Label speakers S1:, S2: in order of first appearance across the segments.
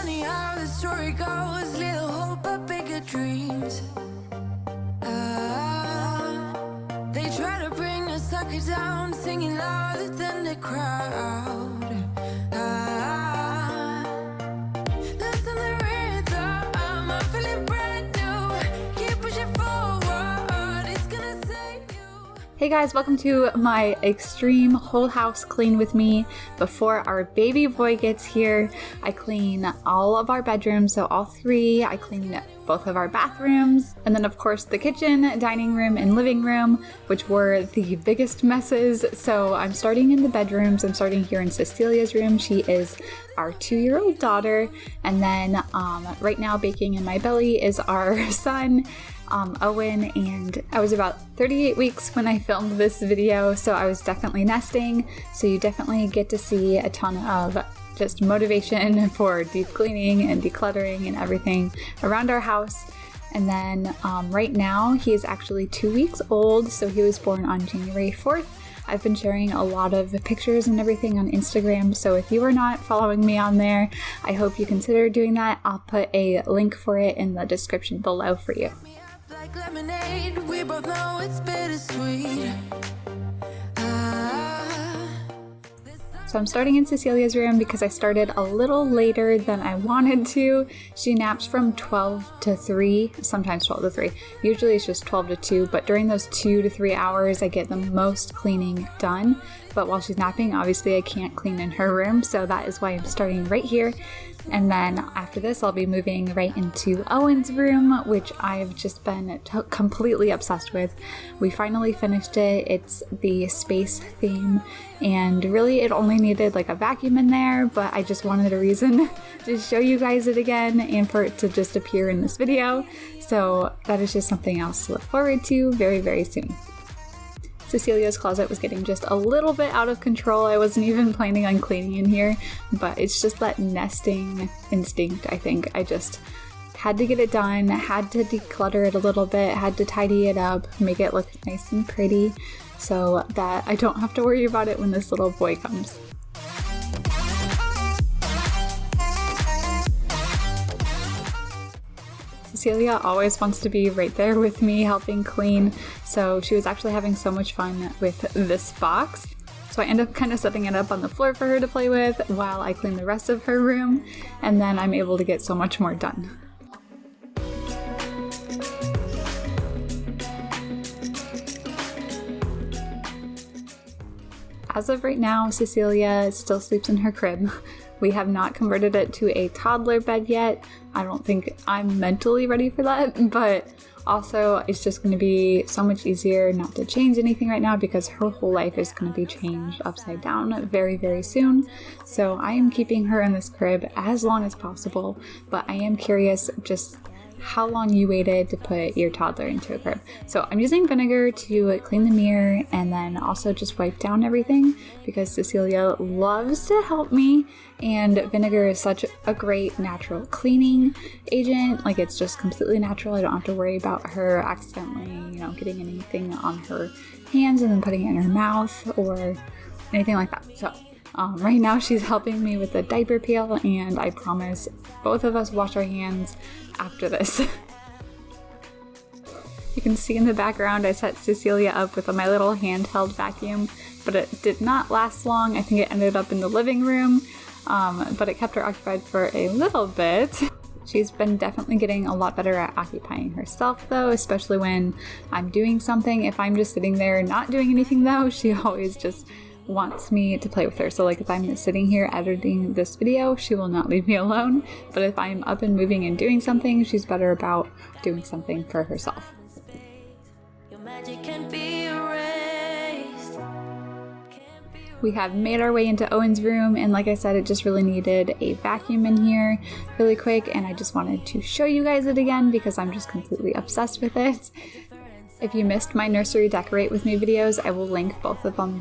S1: funny how the story goes, little hope but bigger dreams. They try to bring a sucker down, singing louder than the crowd. Listen the rhythm, I'm feeling brand new. Keep pushing forward, it's gonna save you.
S2: Hey guys, welcome to my extreme whole house clean with me. Before our baby boy gets here, I clean all of our bedrooms, so all three. I clean both of our bathrooms, and then of course the kitchen, dining room, and living room, which were the biggest messes. So I'm starting in the bedrooms. I'm starting here in Cecilia's room. She is our 2-year-old daughter, and then right now baking in my belly is our son, Owen, and I was about 38 weeks when I filmed this video, so I was definitely nesting, so you definitely get to see a ton of just motivation for deep cleaning and decluttering and everything around our house. And then right now he is actually 2 weeks old, so he was born on January 4th. I've been sharing a lot of pictures and everything on Instagram, so if you are not following me on there, I hope you consider doing that. I'll put a link for it in the description below for you.
S1: Like lemonade, we both know it's bittersweet.
S2: So I'm starting in Cecilia's room because I started a little later than I wanted to. She naps from 12 to 3, sometimes 12 to 3. Usually it's just 12 to 2, but during those 2 to 3 hours I get the most cleaning done. But while she's napping, obviously I can't clean in her room, so that is why I'm starting right here. And then after this, I'll be moving right into Owen's room, which I've just been completely obsessed with. We finally finished it. It's the space theme, and really it only needed like a vacuum in there, but I just wanted a reason to show you guys it again and for it to just appear in this video. So that is just something else to look forward to very, very soon. Cecilia's closet was getting just a little bit out of control. I wasn't even planning on cleaning in here, but it's just that nesting instinct, I think. I just had to get it done, had to declutter it a little bit, had to tidy it up, make it look nice and pretty so that I don't have to worry about it when this little boy comes. Cecilia always wants to be right there with me helping clean, so she was actually having so much fun with this box. So I end up kind of setting it up on the floor for her to play with while I clean the rest of her room, and then I'm able to get so much more done. As of right now, Cecilia still sleeps in her crib. We have not converted it to a toddler bed yet. I don't think I'm mentally ready for that, but also it's just going to be so much easier not to change anything right now because her whole life is going to be changed upside down very, very soon. So I am keeping her in this crib as long as possible, but I am curious just how long you waited to put your toddler into a crib. So I'm using vinegar to clean the mirror and then also just wipe down everything because Cecilia loves to help me, and vinegar is such a great natural cleaning agent. Like, it's just completely natural. I don't have to worry about her accidentally, getting anything on her hands and then putting it in her mouth or anything like that. So right now she's helping me with the diaper pail, and I promise both of us wash our hands after this. You can see in the background I set Cecilia up with my little handheld vacuum, but it did not last long. I think it ended up in the living room, but it kept her occupied for a little bit. She's been definitely getting a lot better at occupying herself though, especially when I'm doing something. If I'm just sitting there not doing anything though, she always just wants me to play with her. So like if I'm sitting here editing this video, she will not leave me alone. But if I'm up and moving and doing something, she's better about doing something for herself.
S1: Your magic can be erased.
S2: We have made our way into Owen's room, and like I said, it just really needed a vacuum in here really quick, and I just wanted to show you guys it again because I'm just completely obsessed with it. If you missed my nursery decorate with me videos, I will link both of them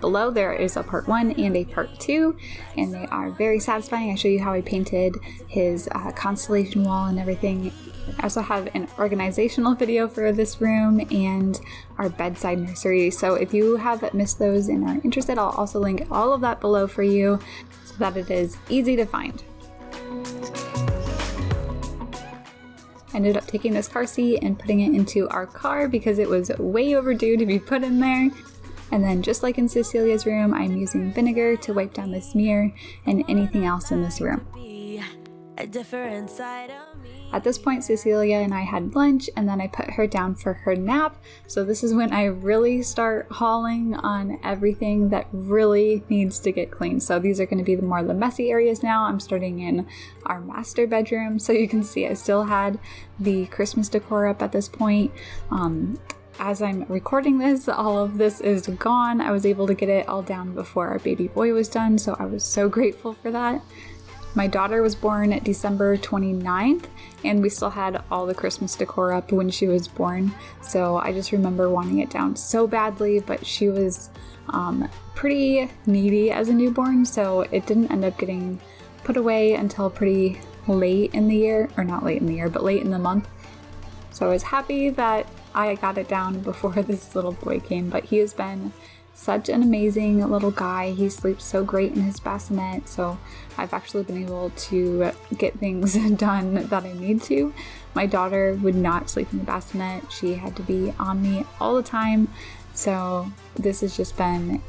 S2: below. There is a part 1 and a part 2, and they are very satisfying. I show you how I painted his constellation wall and everything. I also have an organizational video for this room and our bedside nursery. So if you have missed those and are interested, I'll also link all of that below for you so that it is easy to find. I ended up taking this car seat and putting it into our car because it was way overdue to be put in there. And then just like in Cecilia's room, I'm using vinegar to wipe down this mirror and anything else in this room. At this point, Cecilia and I had lunch, and then I put her down for her nap. So this is when I really start hauling on everything that really needs to get cleaned. So these are going to be more of the messy areas now. I'm starting in our master bedroom. So you can see I still had the Christmas decor up at this point. As I'm recording this, all of this is gone. I was able to get it all down before our baby boy was done, so I was so grateful for that. My daughter was born December 29th, and we still had all the Christmas decor up when she was born, so I just remember wanting it down so badly, but she was pretty needy as a newborn, so it didn't end up getting put away until pretty late in the year, or not late in the year, but late in the month. So I was happy that I got it down before this little boy came, but he has been such an amazing little guy. He sleeps so great in his bassinet, so I've actually been able to get things done that I need to. My daughter would not sleep in the bassinet. She had to be on me all the time, so this has just been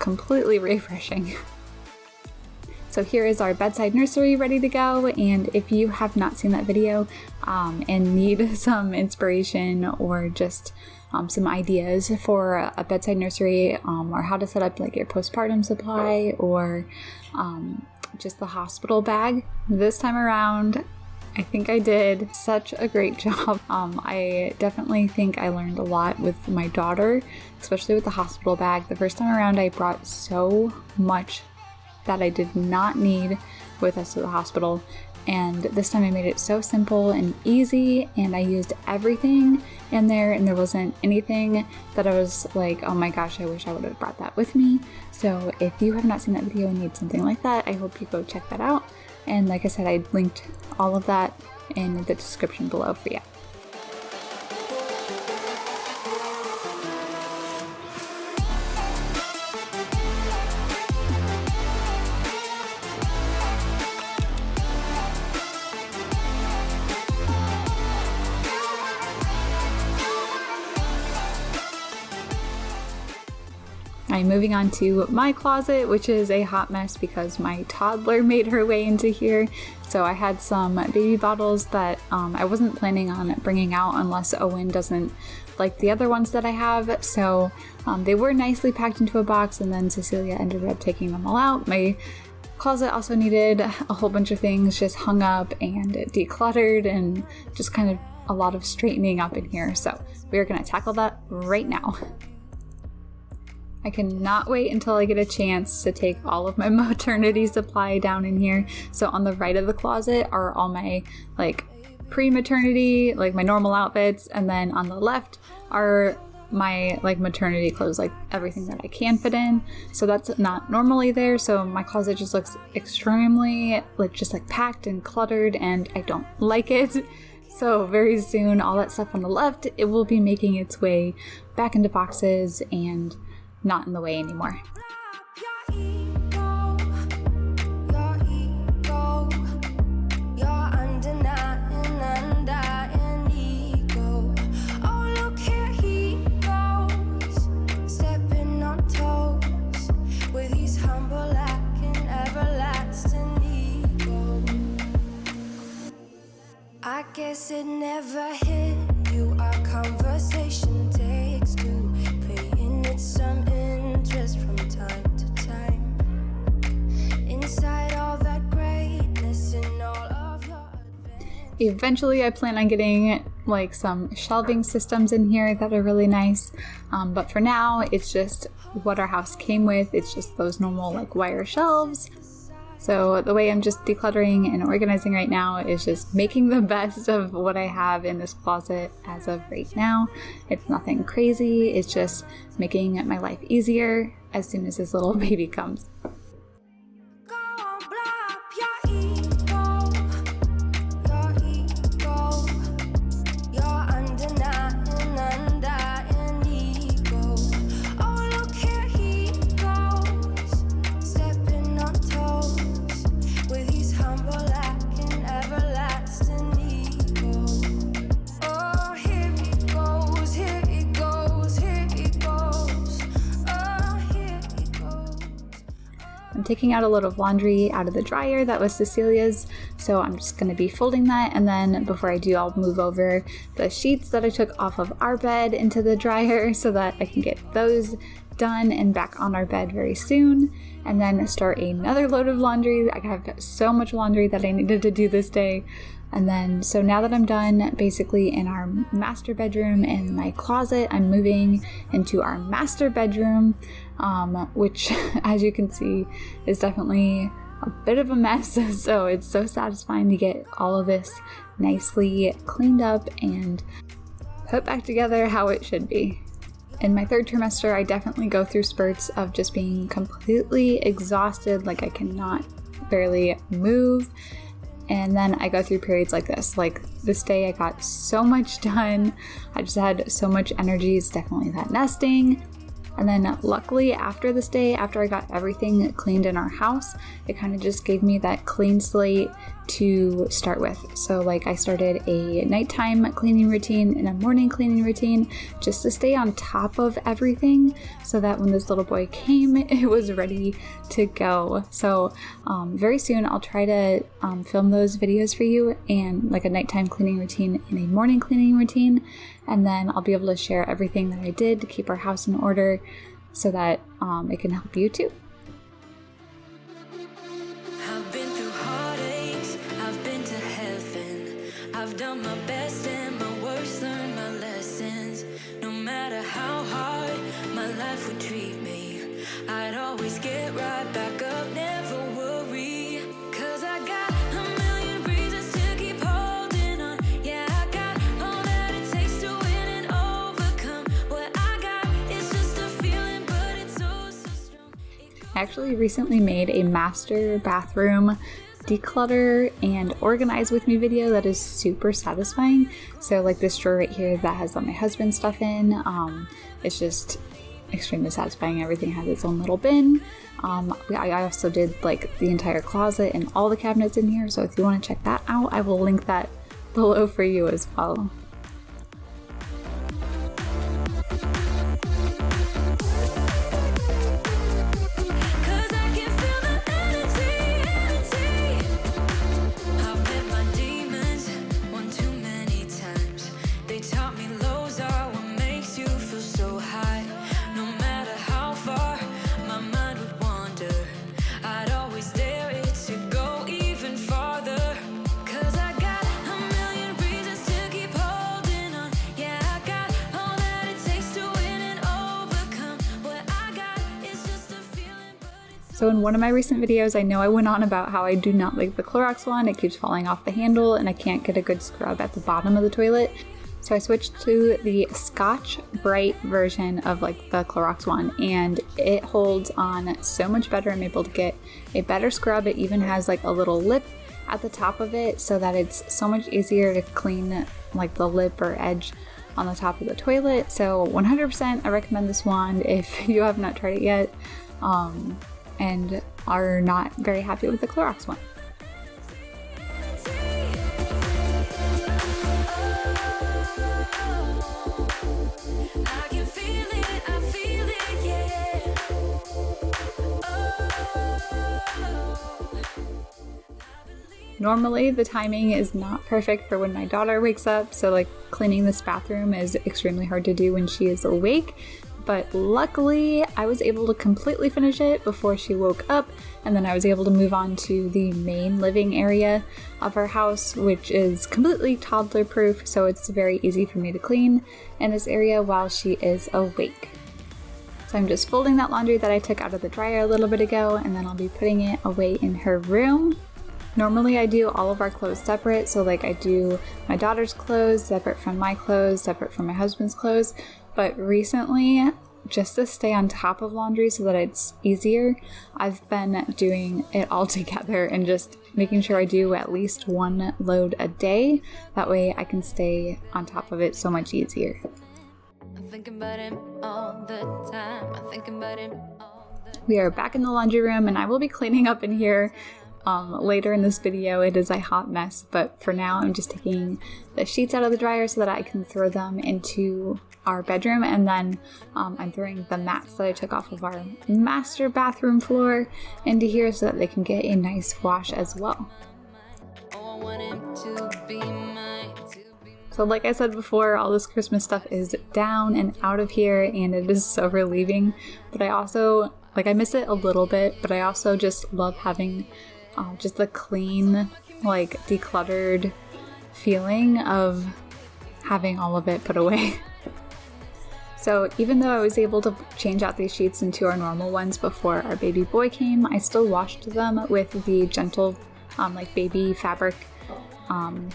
S2: completely refreshing. So here is our bedside nursery ready to go, and if you have not seen that video and need some inspiration or just some ideas for a bedside nursery or how to set up like your postpartum supply or just the hospital bag, this time around I think I did such a great job. I definitely think I learned a lot with my daughter, especially with the hospital bag. The first time around I brought so much that I did not need with us to the hospital, and this time I made it so simple and easy, and I used everything in there, and there wasn't anything that I was like, oh my gosh, I wish I would have brought that with me. So if you have not seen that video and need something like that, I hope you go check that out, and like I said, I linked all of that in the description below for you. I'm moving on to my closet, which is a hot mess because my toddler made her way into here. So I had some baby bottles that I wasn't planning on bringing out unless Owen doesn't like the other ones that I have. So they were nicely packed into a box, and then Cecilia ended up taking them all out. My closet also needed a whole bunch of things just hung up and decluttered, and just kind of a lot of straightening up in here. So we're gonna tackle that right now. I cannot wait until I get a chance to take all of my maternity supply down in here. So on the right of the closet are all my like pre-maternity, like my normal outfits, and then on the left are my like maternity clothes, like everything that I can fit in. So that's not normally there, so my closet just looks extremely like just like packed and cluttered, and I don't like it. So very soon all that stuff on the left, it will be making its way back into boxes and not in the way anymore.
S1: I guess it never hit you. Our conversation takes two, paying it some interest from time to time. Inside all that greatness and all of your adventures.
S2: Eventually I plan on getting like some shelving systems in here that are really nice, but for now it's just what our house came with. It's just those normal like wire shelves. So the way I'm just decluttering and organizing right now is just making the best of what I have in this closet as of right now. It's nothing crazy, it's just making my life easier as soon as this little baby comes. taking out a load of laundry out of the dryer that was Cecilia's, so I'm just going to be folding that, and then before I do, I'll move over the sheets that I took off of our bed into the dryer so that I can get those done and back on our bed very soon, and then start another load of laundry. I have so much laundry that I needed to do this day. And then, so now that I'm done basically in our master bedroom and my closet, I'm moving into our master bedroom, which as you can see is definitely a bit of a mess. So it's so satisfying to get all of this nicely cleaned up and put back together how it should be. In my third trimester, I definitely go through spurts of just being completely exhausted, like I cannot barely move. And then I go through periods like this. Like this day I got so much done. I just had so much energy. It's definitely that nesting. And then luckily after this day, after I got everything cleaned in our house, it kind of just gave me that clean slate to start with. So like I started a nighttime cleaning routine and a morning cleaning routine just to stay on top of everything so that when this little boy came, it was ready to go. So very soon I'll try to film those videos for you, and like a nighttime cleaning routine and a morning cleaning routine. And then I'll be able to share everything that I did to keep our house in order so that it can help you too.
S1: I've been through heartaches, I've been to heaven. I've done my best and my worst, learned my lessons. No matter how hard my life would treat me, I'd always get right back up, never worry. 'Cause I got a million reasons to keep holding on. Yeah, I got all that it takes to win and overcome. What I got is just a feeling, but it's so strong.
S2: I actually recently made a master bathroom declutter and organize with me video that is super satisfying. So like this drawer right here that has all my husband's stuff in, it's just extremely satisfying. Everything has its own little bin. I also did like the entire closet and all the cabinets in here, so if you want to check that out, I will link that below for you as well. So in one of my recent videos, I know I went on about how I do not like the Clorox wand. It keeps falling off the handle and I can't get a good scrub at the bottom of the toilet. So I switched to the Scotch Brite version of like the Clorox wand, and it holds on so much better. I'm able to get a better scrub. It even has like a little lip at the top of it so that it's so much easier to clean like the lip or edge on the top of the toilet. So 100% I recommend this wand if you have not tried it yet. And are not very happy with the Clorox one. Normally the timing is not perfect for when my daughter wakes up, so like cleaning this bathroom is extremely hard to do when she is awake. But luckily I was able to completely finish it before she woke up, and then I was able to move on to the main living area of our house, which is completely toddler proof, so it's very easy for me to clean in this area while she is awake. So I'm just folding that laundry that I took out of the dryer a little bit ago, and then I'll be putting it away in her room. Normally I do all of our clothes separate, so like I do my daughter's clothes separate from my clothes, separate from my husband's clothes. But recently, just to stay on top of laundry so that it's easier, I've been doing it all together and just making sure I do at least one load a day. That way I can stay on top of it so much easier.
S1: I'm thinking about him all the time. I'm thinking about him all the time.
S2: We are back in the laundry room and I will be cleaning up in here later in this video it is a hot mess, but for now I'm just taking the sheets out of the dryer so that I can throw them into our bedroom, and then I'm throwing the mats that I took off of our master bathroom floor into here so that they can get a nice wash as well. So like I said before, all this Christmas stuff is down and out of here, and it is so relieving, but I also, like, I miss it a little bit, but I also just love having just the clean, like, decluttered feeling of having all of it put away. So even though I was able to change out these sheets into our normal ones before our baby boy came, I still washed them with the gentle, like, baby fabric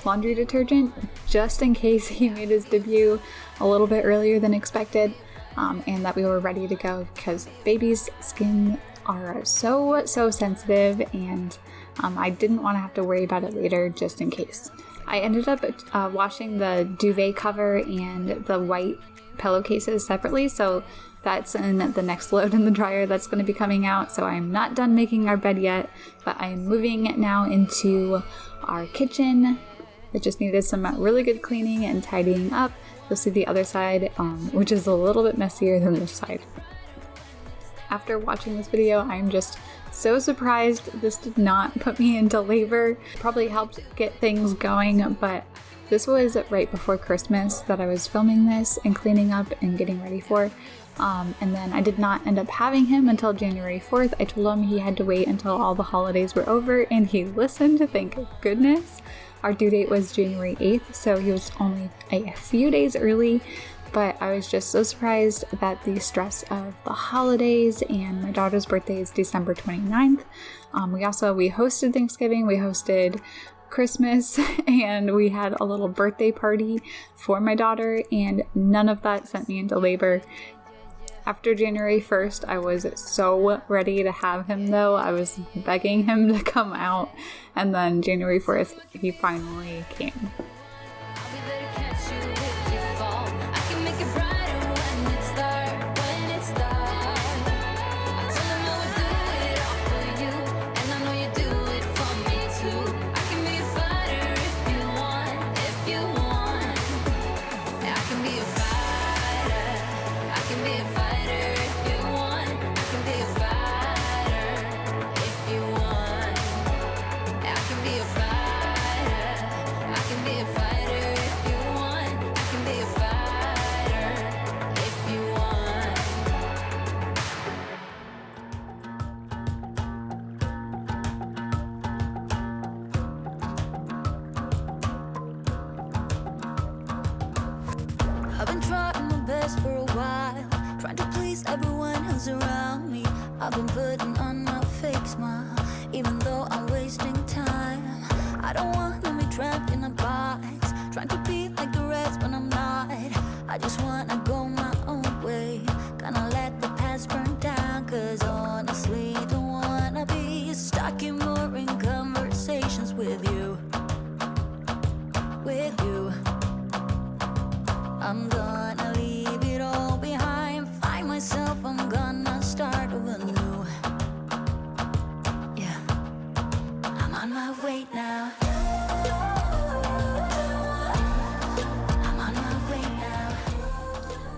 S2: laundry detergent, just in case he made his debut a little bit earlier than expected, and that we were ready to go, because babies' skin are so sensitive, and I didn't want to have to worry about it later, just in case. I ended up washing the duvet cover and the white pillowcases separately, so that's in the next load in the dryer that's going to be coming out. So I'm not done making our bed yet, but I am moving now into our kitchen. It just needed some really good cleaning and tidying up. You'll see the other side, which is a little bit messier than this side. After watching this video, I'm just so surprised this did not put me into labor. Probably helped get things going, but this was right before Christmas that I was filming this and cleaning up and getting ready for. And then I did not end up having him until January 4th. I told him he had to wait until all the holidays were over, and he listened, thank goodness. Our due date was January 8th, so he was only a few days early, but I was just so surprised that the stress of the holidays, and my daughter's birthday is December 29th. We hosted Thanksgiving, we hosted Christmas, and we had a little birthday party for my daughter, and none of that sent me into labor. After January 1st, I was so ready to have him though. I was begging him to come out, and then January 4th, he finally came.
S1: I've been trying my best for a while, trying to please everyone who's around me. I've been putting on a fake smile, even though I'm wasting time. I don't want to be trapped in a box, trying to be like the rest when I'm not. I just want to go my own way, gonna let the past burn down, cause honestly don't wanna be stuck in boring conversations with you. I'm gonna leave it all behind, find myself, I'm gonna start over new. Yeah, I'm on my way now. I'm on my way now.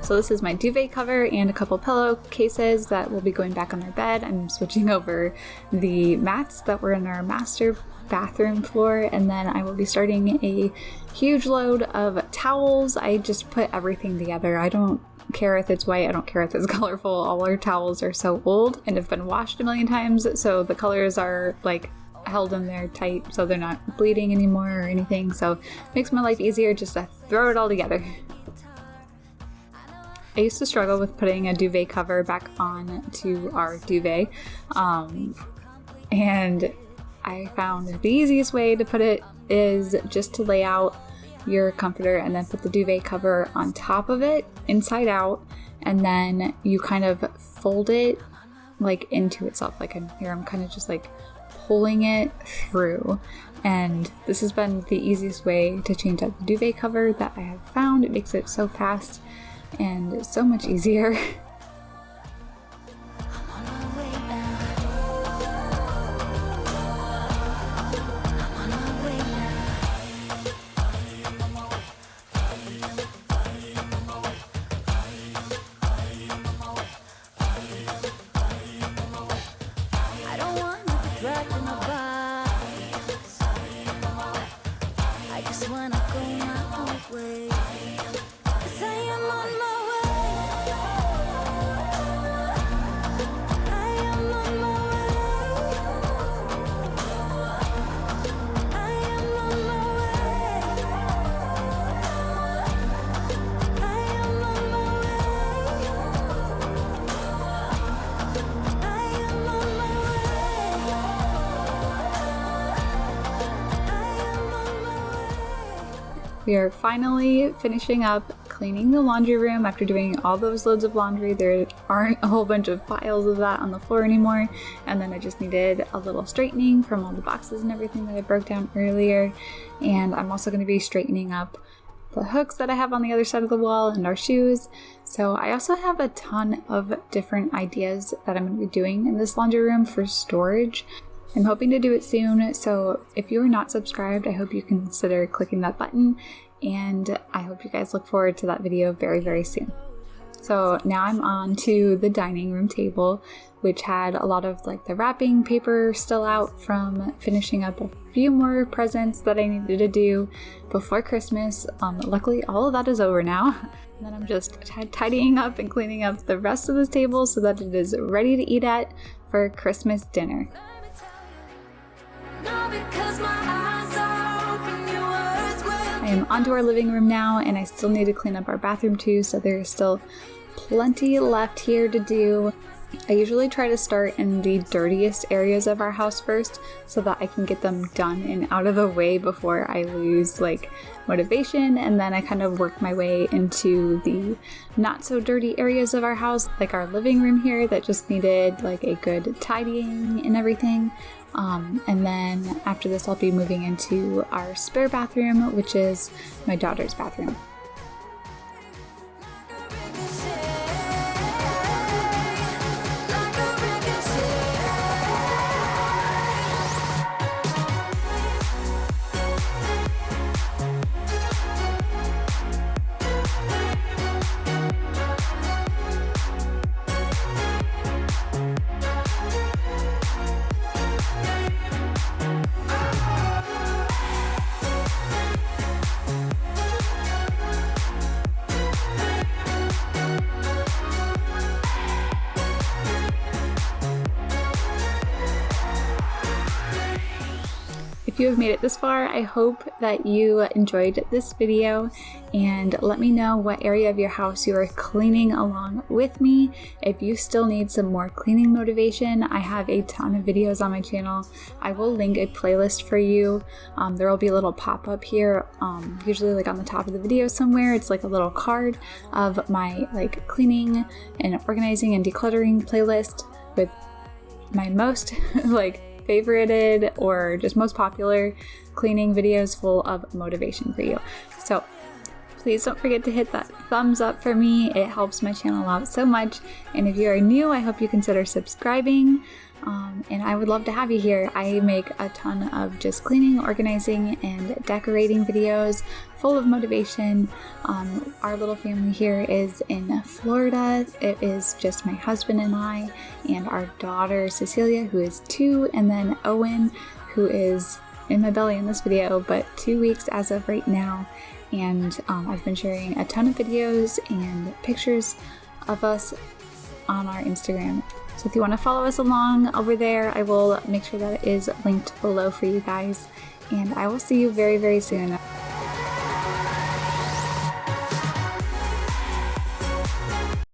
S2: So this is my duvet cover and a couple pillowcases that will be going back on our bed. I'm switching over the mats that were in our master bathroom floor, and then I will be starting a huge load of towels. I just put everything together. I don't care if it's white, I don't care if it's colorful. All our towels are so old and have been washed a million times, so the colors are like held in there tight so they're not bleeding anymore or anything, so it makes my life easier just to throw it all together. I used to struggle with putting a duvet cover back on to our duvet, and I found the easiest way to put it is just to lay out your comforter and then put the duvet cover on top of it, inside out, and then you kind of fold it like into itself. Like I'm kind of just like pulling it through, and this has been the easiest way to change out the duvet cover that I have found. It makes it so fast and so much easier. We are finally finishing up cleaning the laundry room after doing all those loads of laundry. There aren't a whole bunch of piles of that on the floor anymore, and then I just needed a little straightening from all the boxes and everything that I broke down earlier. And I'm also going to be straightening up the hooks that I have on the other side of the wall and our shoes. So I also have a ton of different ideas that I'm going to be doing in this laundry room for storage. I'm hoping to do it soon, so if you are not subscribed, I hope you consider clicking that button, and I hope you guys look forward to that video very, very soon. So now I'm on to the dining room table, which had a lot of like the wrapping paper still out from finishing up a few more presents that I needed to do before Christmas. Luckily, all of that is over now. And then I'm just tidying up and cleaning up the rest of this table so that it is ready to eat at for Christmas dinner. I am onto our living room now, and I still need to clean up our bathroom too, so there's still plenty left here to do. I usually try to start in the dirtiest areas of our house first so that I can get them done and out of the way before I lose like motivation, and then I kind of work my way into the not so dirty areas of our house, like our living room here that just needed like a good tidying and everything. And then after this I'll be moving into our spare bathroom, which is my daughter's bathroom. If you have made it this far, I hope that you enjoyed this video, and let me know what area of your house you are cleaning along with me. If you still need some more cleaning motivation, I have a ton of videos on my channel. I will link a playlist for you. There will be a little pop-up here, usually like on the top of the video somewhere. It's like a little card of my like cleaning and organizing and decluttering playlist with my most like favorited or just most popular cleaning videos full of motivation for you. So please don't forget to hit that thumbs up for me. It helps my channel out so much. And if you are new, I hope you consider subscribing. And I would love to have you here. I make a ton of just cleaning, organizing, and decorating videos full of motivation. Our little family here is in Florida. It is just my husband and I, and our daughter Cecilia, who is 2, and then Owen, who is in my belly in this video, but 2 weeks as of right now. And I've been sharing a ton of videos and pictures of us on our Instagram. So if you want to follow us along over there, I will make sure that it is linked below for you guys. And I will see you very, very soon.